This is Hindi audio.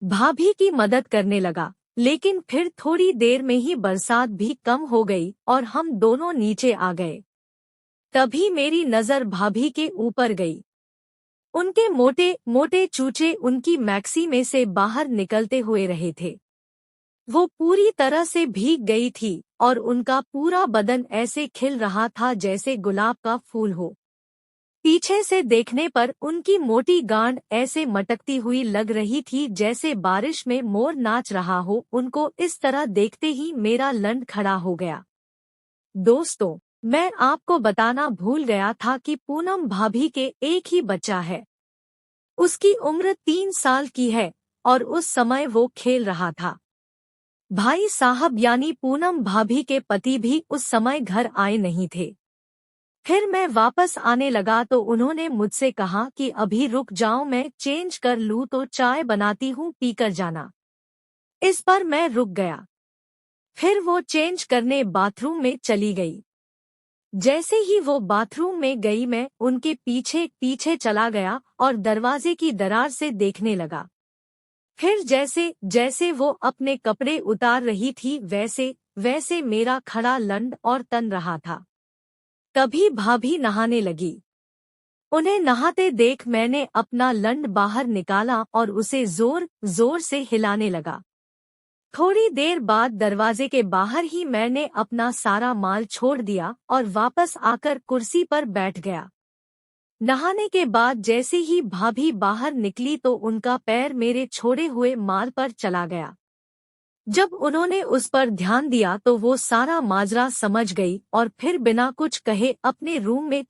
भाभी की मदद करने लगा, लेकिन फिर थोड़ी देर में ही बरसात भी कम हो गई और हम दोनों नीचे आ गए। तभी मेरी नज़र भाभी के ऊपर गई। उनके मोटे मोटे चूचे उनकी मैक्सी में से बाहर निकलते हुए रहे थे। वो पूरी तरह से भीग गई थी और उनका पूरा बदन ऐसे खिल रहा था जैसे गुलाब का फूल हो। पीछे से देखने पर उनकी मोटी गांड ऐसे मटकती हुई लग रही थी जैसे बारिश में मोर नाच रहा हो। उनको इस तरह देखते ही मेरा लंड खड़ा हो गया। दोस्तों, मैं आपको बताना भूल गया था कि पूनम भाभी के एक ही बच्चा है। उसकी उम्र 3 साल की है और उस समय वो खेल रहा था। भाई साहब यानी पूनम भाभी के पति भी उस समय घर आए नहीं थे। फिर मैं वापस आने लगा तो उन्होंने मुझसे कहा कि अभी रुक जाओ, मैं चेंज कर लूँ तो चाय बनाती हूँ, पीकर जाना। इस पर मैं रुक गया। फिर वो चेंज करने बाथरूम में चली गई। जैसे ही वो बाथरूम में गई मैं उनके पीछे पीछे चला गया और दरवाजे की दरार से देखने लगा। फिर जैसे जैसे वो अपने कपड़े उतार रही थी वैसे वैसे मेरा खड़ा लंड और तन रहा था। तभी भाभी नहाने लगी। उन्हें नहाते देख मैंने अपना लंड बाहर निकाला और उसे जोर जोर से हिलाने लगा। थोड़ी देर बाद दरवाजे के बाहर ही मैंने अपना सारा माल छोड़ दिया और वापस आकर कुर्सी पर बैठ गया। नहाने के बाद जैसे ही भाभी बाहर निकली तो उनका पैर मेरे छोड़े हुए माल पर चला गया। जब उन्होंने उस पर ध्यान दिया तो वो सारा माजरा समझ गई और फिर बिना कुछ कहे अपने रूम में